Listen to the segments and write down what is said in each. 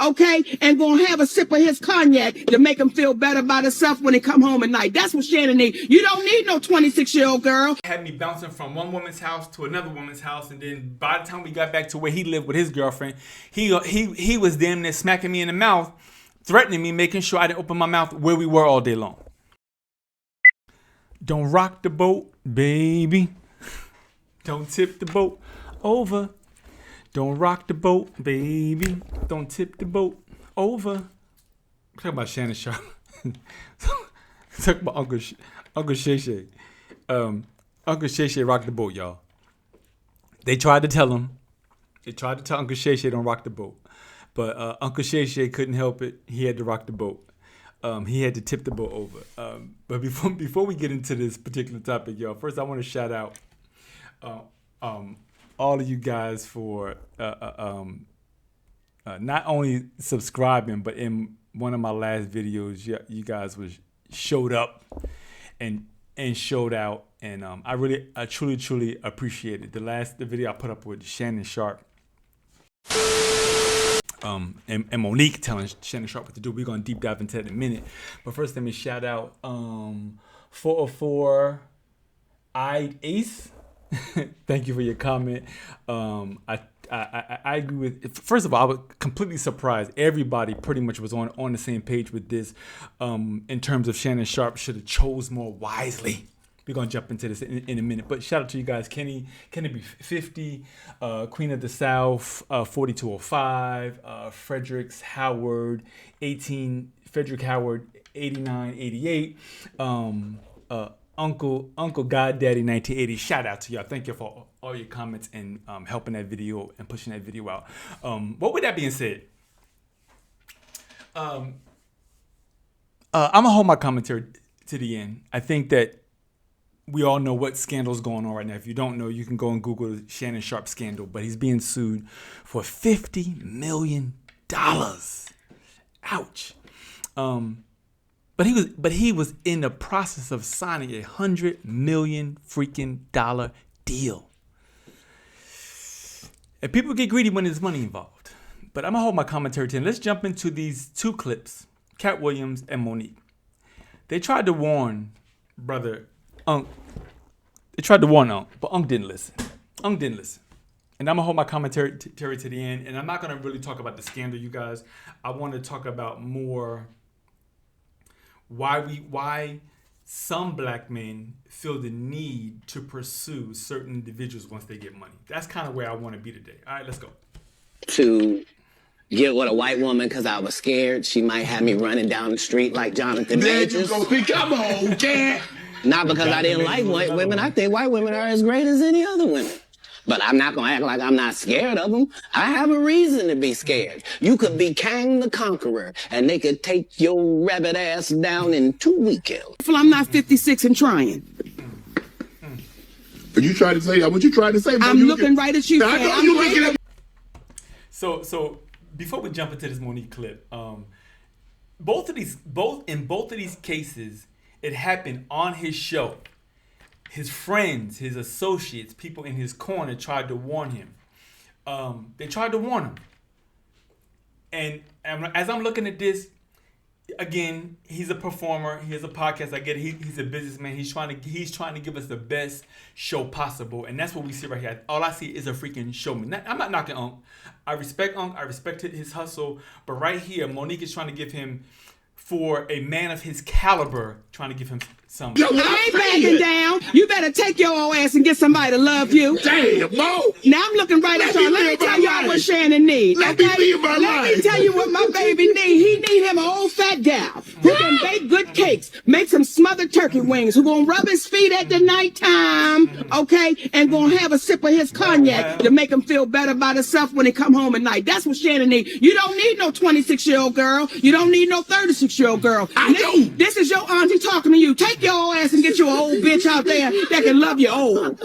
okay, and gonna have a sip of his cognac to make him feel better about himself when he come home at night. That's what Shannon needs. You don't need no 26-year-old girl. Had me bouncing from one woman's house to another woman's house, and then by the time we got back to where he lived with his girlfriend, he was damn near smacking me in the mouth, threatening me, making sure I didn't open my mouth where we were all day long. Don't rock the boat, baby. Don't tip the boat over. Don't rock the boat, baby. Don't tip the boat over. Talk about Shannon Sharpe. Talk about Uncle Shay. Uncle Shay rocked the boat, y'all. They tried to tell him. They tried to tell Uncle Shay don't rock the boat. But Uncle Shay couldn't help it. He had to rock the boat. He had to tip the boat over. But before we get into this particular topic, y'all, first I want to shout out all of you guys for not only subscribing, but in one of my last videos, you guys showed up and showed out, and I truly appreciate it. The video I put up with Shannon Sharpe. And Monique telling Shannon Sharpe what to do. We're going to deep dive into that in a minute. But first, let me shout out 404 Ace. Thank you for your comment. I agree with. First of all, I was completely surprised. Everybody pretty much was on the same page with this. In terms of Shannon Sharpe should have chose more wisely. We're gonna jump into this in a minute, but shout out to you guys, Kenny be 50, Queen of the South, 4205, Fredericks Howard, 18, Frederick Howard, 8988, Uncle Goddaddy 1980. Shout out to y'all. Thank you for all your comments and helping that video and pushing that video out. What with that being said, I'm gonna hold my commentary to the end. I think that we all know what scandal's going on right now. If you don't know, you can go and Google the Shannon Sharpe scandal. But he's being sued for $50 million. Ouch. But he was in the process of signing a $100 million freaking deal. And people get greedy when there's money involved. But I'm gonna hold my commentary to. Let's jump into these two clips: Cat Williams and Monique. They tried to warn brother Unc. They tried to warn Unc, but Unc didn't listen. And I'm gonna hold my commentary to the end. And I'm not gonna really talk about the scandal, you guys. I want to talk about more why some black men feel the need to pursue certain individuals once they get money. That's kind of where I want to be today. All right, let's go. To get with a white woman because I was scared she might have me running down the street like Jonathan Majors. There you go. Come on, Cat. Not because I didn't like white women. I think white women are as great as any other women. But I'm not going to act like I'm not scared of them. I have a reason to be scared. You could be Kang the Conqueror, and they could take your rabbit ass down in 2 weekends. Well, I'm not 56 and trying. Are you trying to say what you trying to say? I'm looking right at you. So before we jump into this Monique clip, both of these cases, it happened on his show. His friends, his associates, people in his corner tried to warn him. They tried to warn him. And as I'm looking at this, again, he's a performer. He has a podcast. I get it. He's a businessman. He's trying to give us the best show possible. And that's what we see right here. All I see is a freaking showman. I'm not knocking Unc. I respect Unc. I respected his hustle. But right here, Monique is trying to give him, for a man of his caliber, trying to give him some. Yo, I ain't backing down. You better take your old ass and get somebody to love you. Damn, Mo. Now I'm looking right at y'all. Let me tell y'all what Shannon needs. Let me tell you what my baby needs. He need him an old fat gal who can bake good cakes, make some smothered turkey wings, who gonna rub his feet at the nighttime, okay, and gonna have a sip of his cognac to make him feel better about himself when he come home at night. That's what Shannon needs. You don't need no 26-year-old girl. You don't need no 36-year-old girl. This is your auntie talking to you. Take your old ass and get you an old bitch out there that can love you old.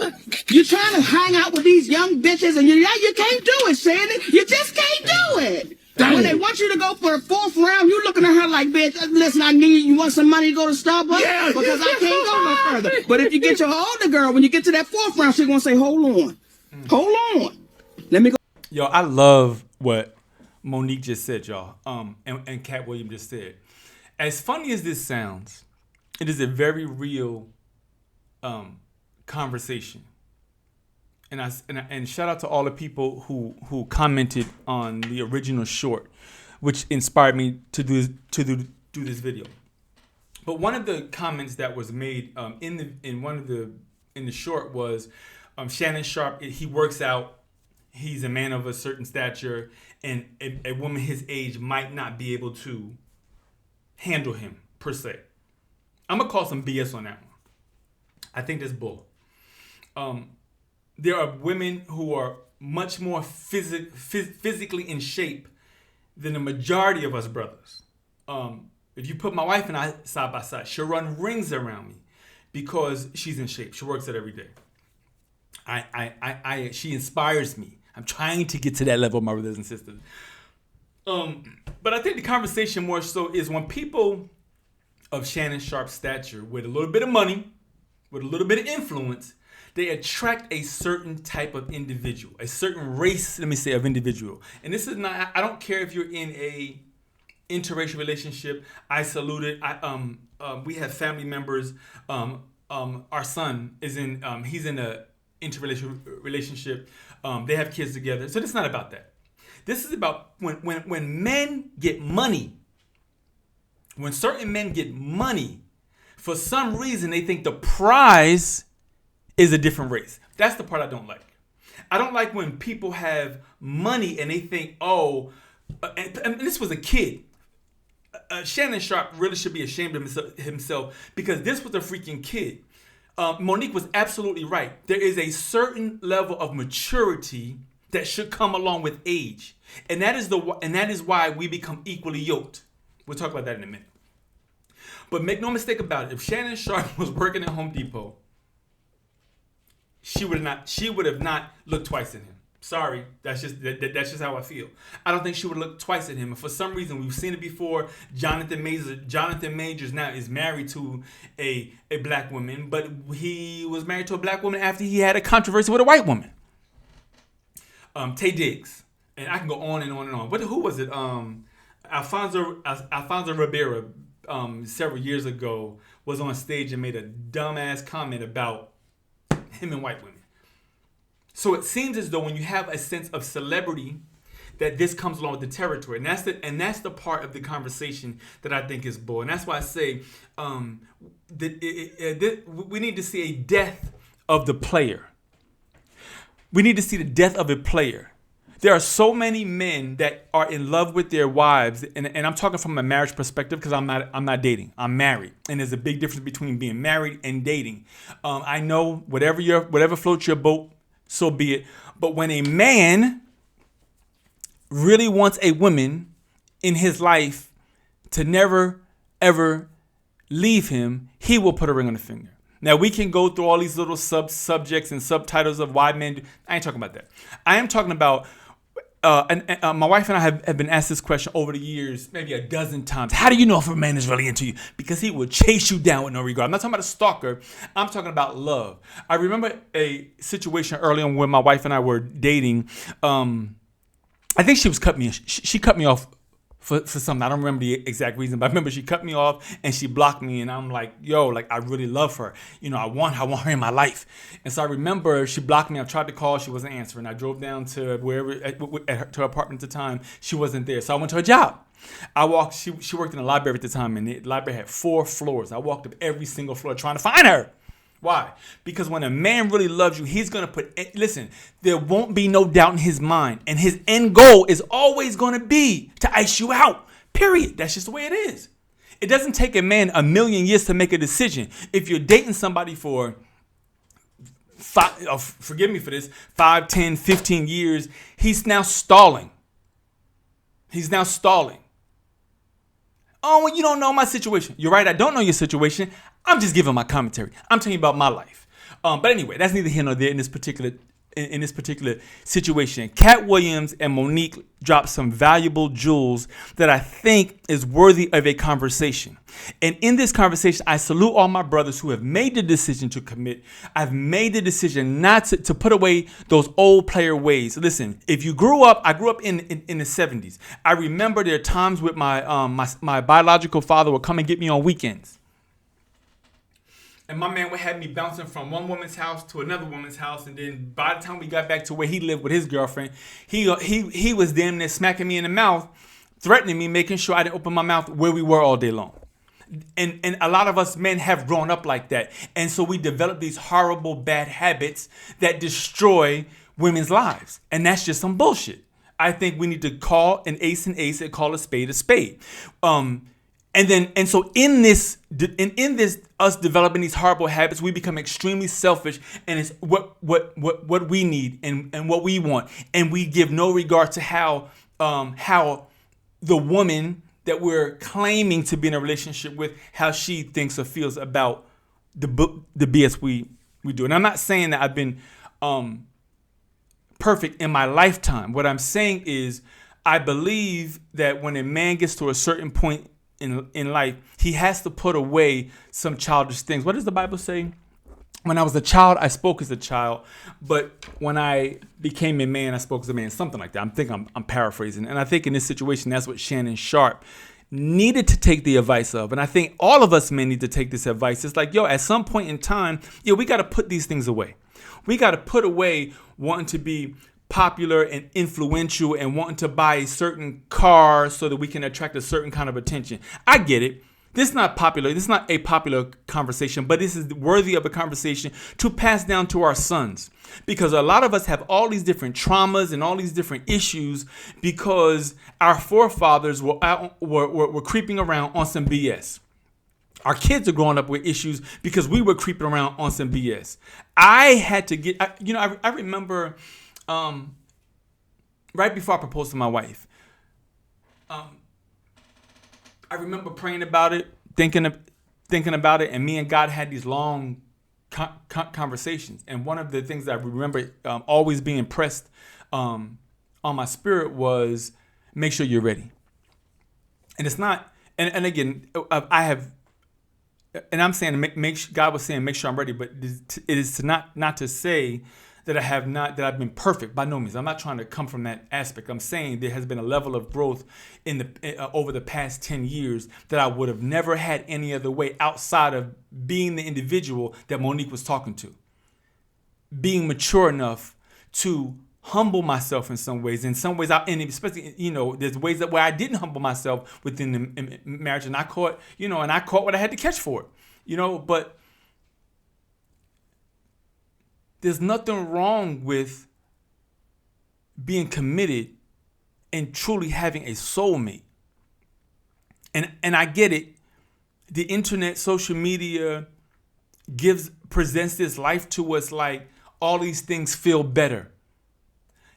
You're trying to hang out with these young bitches and you can't do it, Shannon. You just can't do it. When they want you to go for the 4th round, you looking at her like, bitch, listen, you want some money to go to Starbucks? Yeah, because I can't go no further. But if you get your older girl, when you get to that 4th round, she's going to say, hold on. Let me go. Yo, I love what Monique just said, y'all, and Cat Williams just said. As funny as this sounds, it is a very real conversation. And shout out to all the people who commented on the original short, which inspired me to do this video. But one of the comments that was made in the short was Shannon Sharpe. He works out. He's a man of a certain stature, and a woman his age might not be able to handle him per se. I'm gonna call some BS on that one. I think that's bull. There are women who are much more physically in shape than the majority of us brothers. If you put my wife and I side by side, she'll run rings around me because she's in shape. She works it every day. She inspires me. I'm trying to get to that level, my brothers and sisters. But I think the conversation more so is when people of Shannon Sharpe's stature, with a little bit of money, with a little bit of influence, they attract a certain type of individual, a certain race, let me say, of individual. And this is not, I don't care if you're in a interracial relationship. I salute it. We have family members. Our son is he's in a interracial relationship. They have kids together. So this is not about that. This is about when men get money. When certain men get money, for some reason they think the prize is a different race. That's the part I don't like. I don't like when people have money and they think, and this was a kid. Shannon Sharpe really should be ashamed of himself because this was a freaking kid. Monique was absolutely right. There is a certain level of maturity that should come along with age, and that is why we become equally yoked. We'll talk about that in a minute. But make no mistake about it. If Shannon Sharpe was working at Home Depot, she would have not looked twice at him. Sorry, that's just how I feel. I don't think she would look twice at him. And for some reason, we've seen it before. Jonathan Majors now is married to a black woman, but he was married to a black woman after he had a controversy with a white woman. Tay Diggs, and I can go on and on and on. Who was it? Alfonso Ribeira, several years ago, was on stage and made a dumbass comment about him and white women. So it seems as though when you have a sense of celebrity, that this comes along with the territory, and that's the part of the conversation that I think is bull. And that's why I say we need to see a death of the player. We need to see the death of a player. There are so many men that are in love with their wives, and I'm talking from a marriage perspective because I'm not dating. I'm married, and there's a big difference between being married and dating. I know whatever floats your boat, so be it. But when a man really wants a woman in his life to never, ever leave him, he will put a ring on the finger. Now, we can go through all these little subjects and subtitles of why men do. I ain't talking about that. I am talking about, my wife and I have been asked this question over the years, maybe a dozen times. How do you know if a man is really into you? Because he will chase you down with no regard. I'm not talking about a stalker. I'm talking about love. I remember a situation early on when my wife and I were dating. I think she cut me off for something. I don't remember the exact reason, but I remember she cut me off and she blocked me, and I'm like, I really love her. I want her in my life. And so I remember she blocked me. I tried to call, she wasn't answering. I drove down to to her apartment at the time. She wasn't there. So I went to her job. She worked in a library at the time, and the library had 4 floors. I walked up every single floor trying to find her. Why? Because when a man really loves you, he's going to there won't be no doubt in his mind. And his end goal is always going to be to ice you out. Period. That's just the way it is. It doesn't take a man a million years to make a decision. If you're dating somebody for 5, 10, 15 years, he's now stalling. Oh, well, you don't know my situation. You're right, I don't know your situation. I'm just giving my commentary. I'm telling you about my life. But anyway, that's neither here nor there in this particular in this particular situation. Cat Williams and Monique dropped some valuable jewels that I think is worthy of a conversation. And in this conversation, I salute all my brothers who have made the decision to commit. I've made the decision not to put away those old player ways. Listen, if you grew up, I grew up in the 70s. I remember there are times with my biological father would come and get me on weekends. And my man would have me bouncing from one woman's house to another woman's house. And then by the time we got back to where he lived with his girlfriend, he was damn near smacking me in the mouth, threatening me, making sure I didn't open my mouth where we were all day long. And a lot of us men have grown up like that. And so we develop these horrible, bad habits that destroy women's lives. And that's just some bullshit. I think we need to call an ace and call a spade a spade. And so in this us developing these horrible habits, we become extremely selfish, and it's what we need and what we want, and we give no regard to how the woman that we're claiming to be in a relationship with, how she thinks or feels about the BS we do. And I'm not saying that I've been perfect in my lifetime. What I'm saying is I believe that when a man gets to a certain point in life, he has to put away some childish things. What does the Bible say? When I was a child, I spoke as a child, but when I became a man, I spoke as a man. Something like that. I'm paraphrasing. And I think in this situation, that's what Shannon Sharpe needed to take the advice of. And I think all of us men need to take this advice. It's like, at some point in time, we got to put these things away. We got to put away wanting to be popular and influential and wanting to buy a certain car so that we can attract a certain kind of attention. I get it. This is not popular. This is not a popular conversation, but this is worthy of a conversation to pass down to our sons, because a lot of us have all these different traumas and all these different issues because our forefathers were creeping around on some BS. Our kids are growing up with issues because we were creeping around on some BS. I had to get, I remember right before I proposed to my wife, I remember praying about it, thinking about it, and me and God had these long conversations. And one of the things that I remember always being impressed on my spirit was, make sure you're ready. And it's not, and again, I have, and I'm saying, God was saying, make sure I'm ready, but it is to not to say that that I've been perfect. By no means. I'm not trying to come from that aspect. I'm saying there has been a level of growth over the past 10 years that I would have never had any other way outside of being the individual that Monique was talking to. Being mature enough to humble myself in some ways. In some ways, and especially, there's ways where I didn't humble myself within the marriage, and I caught what I had to catch for it. But there's nothing wrong with being committed and truly having a soulmate. And I get it. The internet, social media presents this life to us like all these things feel better.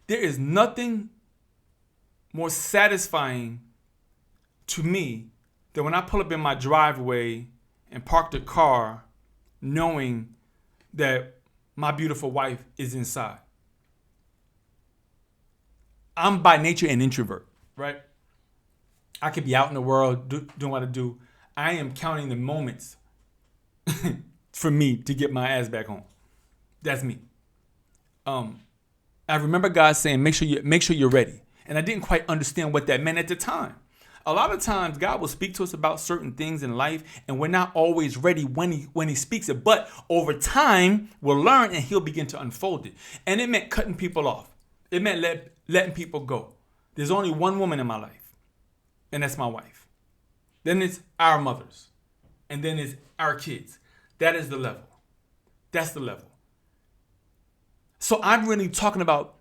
There is nothing more satisfying to me than when I pull up in my driveway and park the car knowing that my beautiful wife is inside. I'm by nature an introvert, right? I could be out in the world doing what I do. I am counting the moments for me to get my ass back home. That's me. I remember God saying, make sure you're ready. And I didn't quite understand what that meant at the time. A lot of times God will speak to us about certain things in life, and we're not always ready when he speaks it. But over time, we'll learn, and he'll begin to unfold it. And it meant cutting people off. It meant letting people go. There's only one woman in my life, and that's my wife. Then it's our mothers, and then it's our kids. That is the level. That's the level. So I'm really talking about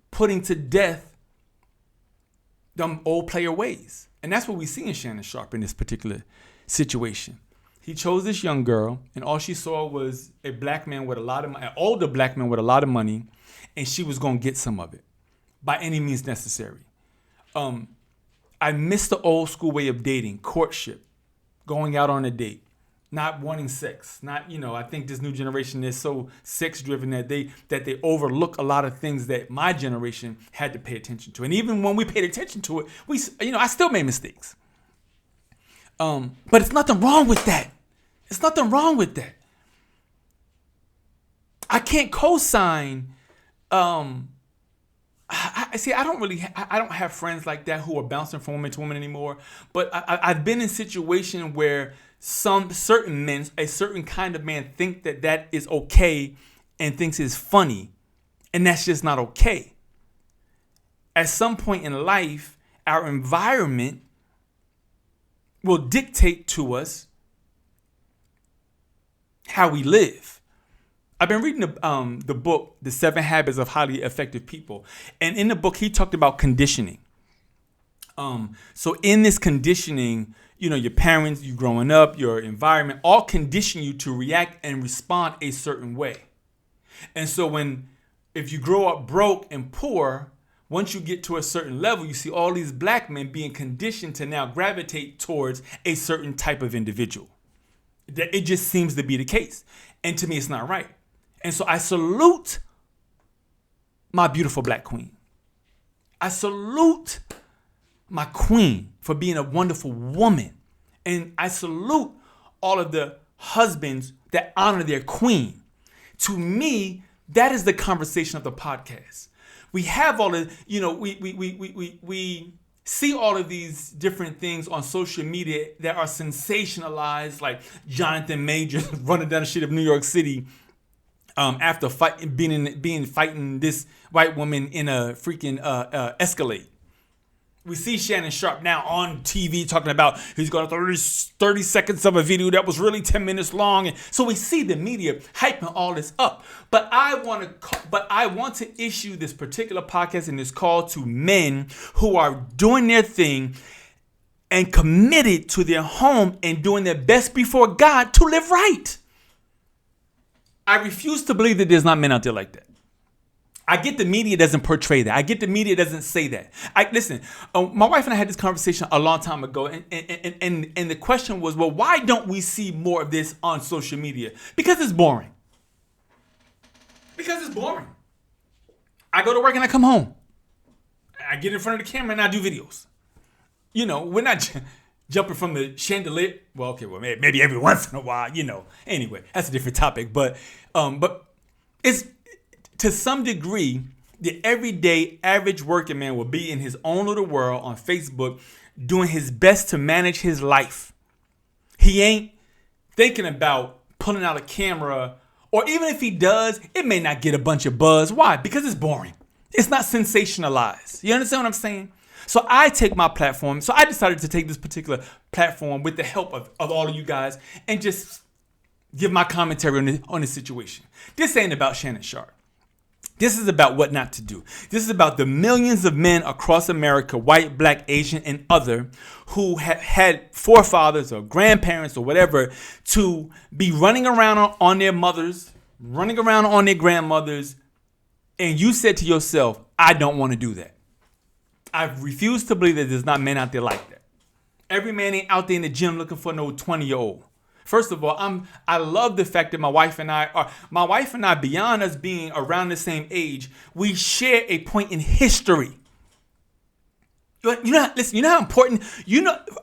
putting to death them old player ways. And that's what we see in Shannon Sharpe in this particular situation. He chose this young girl, and all she saw was a black man with a lot of money, an older black man with a lot of money, and she was going to get some of it by any means necessary. I miss the old school way of dating, courtship, going out on a date, not wanting sex. Not, I think this new generation is so sex driven that they overlook a lot of things that my generation had to pay attention to. And even when we paid attention to it, I still made mistakes. But it's nothing wrong with that. It's nothing wrong with that. I can't co-sign. I don't have friends like that who are bouncing from woman to woman anymore. But I've been in situations where certain men, a certain kind of man, think that is okay and thinks it's funny, and that's just not okay. At some point in life, our environment will dictate to us how we live. I've been reading the book, The 7 Habits of Highly Effective People. And in the book, he talked about conditioning. So in this conditioning, your parents, you growing up, your environment, all condition you to react and respond a certain way. And so if you grow up broke and poor, once you get to a certain level, you see all these black men being conditioned to now gravitate towards a certain type of individual. It just seems to be the case. And to me, it's not right. And so I salute my beautiful black queen. I salute my queen for being a wonderful woman. And I salute all of the husbands that honor their queen. To me, that is the conversation of the podcast. We have all of, we see all of these different things on social media that are sensationalized, like Jonathan Majors running down the street of New York City after fighting this white woman in a freaking Escalade. We see Shannon Sharpe now on TV talking about he's got 30 seconds of a video that was really 10 minutes long. And so we see the media hyping all this up. But I want to issue this particular podcast and this call to men who are doing their thing and committed to their home and doing their best before God to live right. I refuse to believe that there's not men out there like that. I get the media doesn't portray that. I get the media doesn't say that. Listen, my wife and I had this conversation a long time ago, and the question was, well, why don't we see more of this on social media? Because it's boring. Because it's boring. I go to work and I come home. I get in front of the camera and I do videos. We're not jumping from the chandelier. Well, okay, maybe every once in a while, Anyway, that's a different topic. But it's, to some degree, the everyday average working man will be in his own little world on Facebook doing his best to manage his life. He ain't thinking about pulling out a camera, or even if he does, it may not get a bunch of buzz. Why? Because it's boring. It's not sensationalized. You understand what I'm saying? So I take my platform. So I decided to take this particular platform with the help of all of you guys and just give my commentary on this situation. This ain't about Shannon Sharpe. This is about what not to do. This is about the millions of men across America, white, black, Asian, and other, who have had forefathers or grandparents or whatever to be running around on their mothers, running around on their grandmothers, and you said to yourself, I don't want to do that. I refuse to believe that there's not men out there like that. Every man ain't out there in the gym looking for no 20-year-old. First of all, I love the fact that my wife and I, beyond us being around the same age, we share a point in history. Listen, you know how important,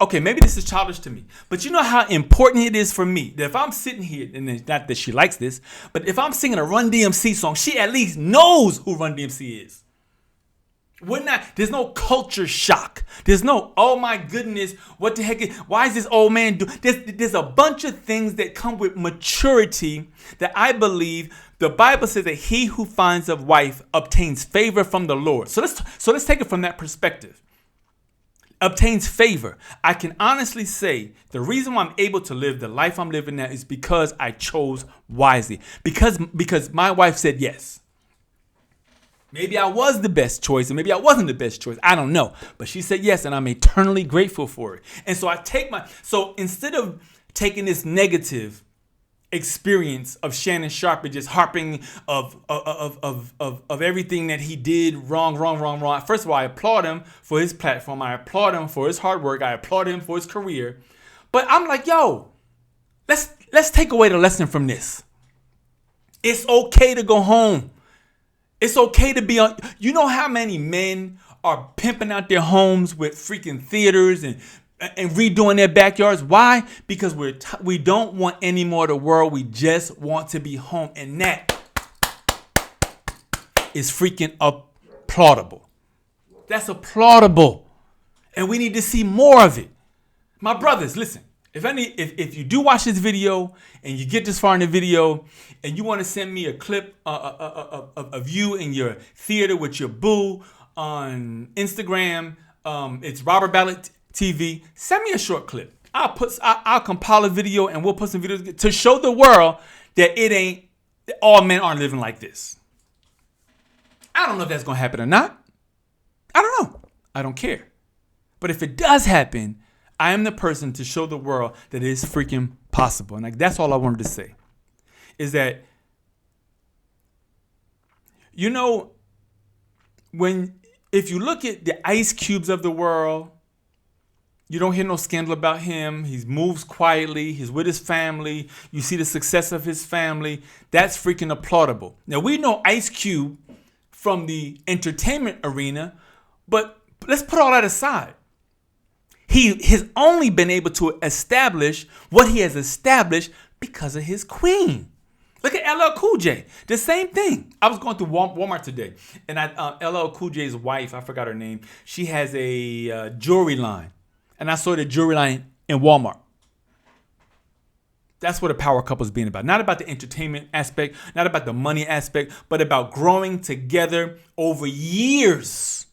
okay, maybe this is childish to me, but you know how important it is for me that if I'm sitting here, and it's not that she likes this, but if I'm singing a Run DMC song, she at least knows who Run DMC is. There's no culture shock. There's no, oh my goodness, what the heck, why is this old man doing? There's a bunch of things that come with maturity that I believe the Bible says that he who finds a wife obtains favor from the Lord. So let's take it from that perspective. Obtains favor. I can honestly say the reason why I'm able to live the life I'm living now is because I chose wisely. Because my wife said yes. Maybe I was the best choice, and maybe I wasn't the best choice. I don't know. But she said yes, and I'm eternally grateful for it. And so so instead of taking this negative experience of Shannon Sharpe just harping of everything that he did wrong. First of all, I applaud him for his platform. I applaud him for his hard work. I applaud him for his career. But I'm like, yo, let's let's take away the lesson from this. It's okay to go home. It's okay to be on. You know how many men are pimping out their homes with freaking theaters and redoing their backyards? Why? Because we don't want any more of the world. We just want to be home. And that is freaking applaudable. That's applaudable. And we need to see more of it. My brothers, listen. If you do watch this video and you get this far in the video and you want to send me a clip of you in your theater with your boo on Instagram, it's Robert Ballard TV. Send me a short clip. I'll compile a video and we'll put some videos to show the world that all men aren't living like this. I don't know if that's gonna happen or not. I don't know. I don't care. But if it does happen, I am the person to show the world that it is freaking possible. And like, that's all I wanted to say. Is that, you know, if you look at the Ice Cubes of the world, you don't hear no scandal about him. He moves quietly. He's with his family. You see the success of his family. That's freaking applaudable. Now, we know Ice Cube from the entertainment arena, but let's put all that aside. He has only been able to establish what he has established because of his queen. Look at LL Cool J. The same thing. I was going through Walmart today, and LL Cool J's wife, I forgot her name, she has a jewelry line. And I saw the jewelry line in Walmart. That's what a power couple is being about. Not about the entertainment aspect, not about the money aspect, but about growing together over years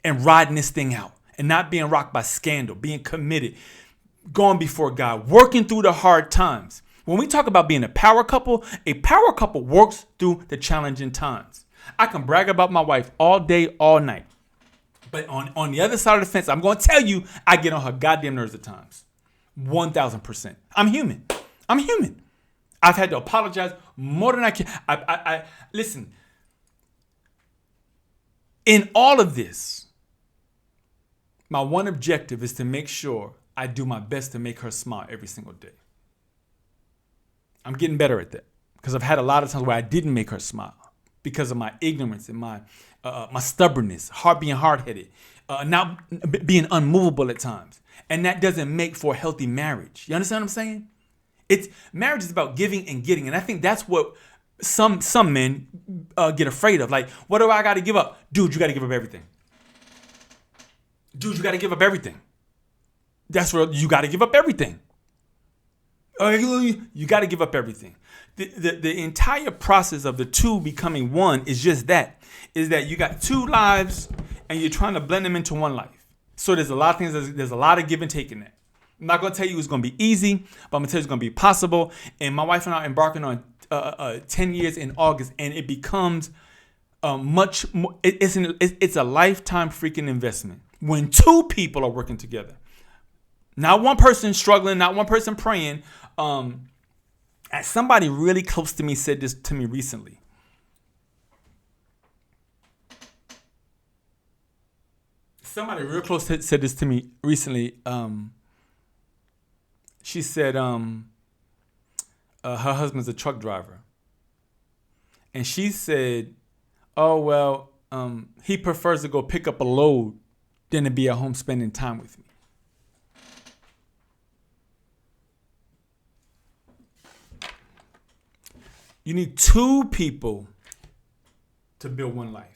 and riding this thing out. And not being rocked by scandal, being committed, going before God, working through the hard times. When we talk about being a power couple works through the challenging times. I can brag about my wife all day, all night. But on the other side of the fence, I'm going to tell you, I get on her goddamn nerves at times. 1,000%. I'm human. I've had to apologize more than I can. I listen. In all of this, my one objective is to make sure I do my best to make her smile every single day. I'm getting better at that because I've had a lot of times where I didn't make her smile because of my ignorance and my stubbornness, being hard-headed, not being unmovable at times. And that doesn't make for a healthy marriage. You understand what I'm saying? Marriage is about giving and getting. And I think that's what some men get afraid of. Like, what do I got to give up? Dude, you got to give up everything. Dude, you got to give up everything. That's where you got to give up everything. You got to give up everything. The entire process of the two becoming one is just that. Is that you got two lives and you're trying to blend them into one life. So there's a lot of things, there's a lot of give and take in that. I'm not going to tell you it's going to be easy, but I'm going to tell you it's going to be possible. And my wife and I are embarking on 10 years in August, and it becomes much more, it's a lifetime freaking investment. When two people are working together, not one person struggling, not one person praying. Somebody really close to me said this to me recently. Somebody real close said this to me recently. She said her husband's a truck driver. And she said, oh, well, he prefers to go pick up a load than to be at home spending time with me. You need two people to build one life.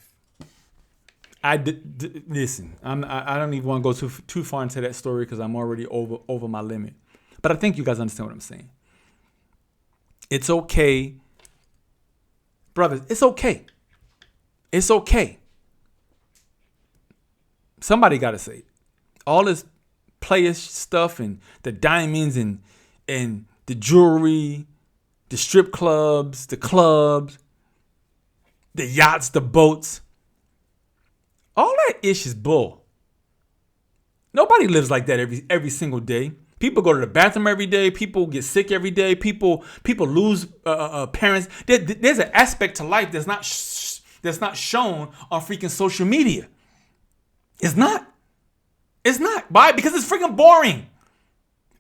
Listen, I don't even want to go too far into that story because I'm already over my limit. But I think you guys understand what I'm saying. It's okay. Brothers, it's okay. It's okay. Somebody got to say it. All this playish stuff and the diamonds and the jewelry, the strip clubs, the yachts, the boats. All that ish is bull. Nobody lives like that every single day. People go to the bathroom every day. People get sick every day. People lose parents. There's an aspect to life that's not shown on freaking social media. It's not. Why? Because it's freaking boring.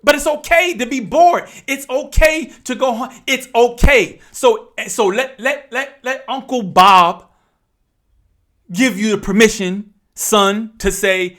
But it's okay to be bored. It's okay to go home. It's okay. So let Uncle Bob give you the permission, son, to say,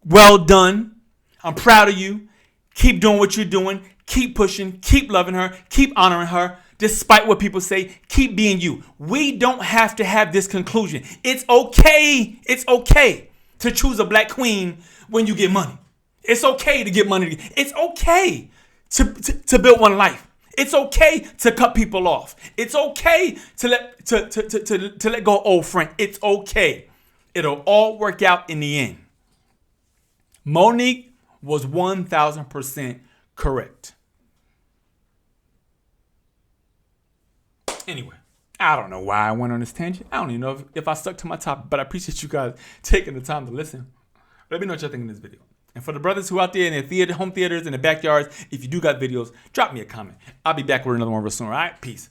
well done. I'm proud of you. Keep doing what you're doing. Keep pushing. Keep loving her. Keep honoring her. Despite what people say, keep being you. We don't have to have this conclusion. It's okay. It's okay to choose a black queen when you get money. It's okay to get money. It's okay to build one life. It's okay to cut people off. It's okay to let go of old friend. It's okay. It'll all work out in the end. Monique was 1,000% correct. Anyway, I don't know why I went on this tangent. I don't even know if I stuck to my topic, but I appreciate you guys taking the time to listen. Let me know what y'all think in this video. And for the brothers who out there in their home theaters, in the backyards, if you do got videos, drop me a comment. I'll be back with another one real soon. All right, peace.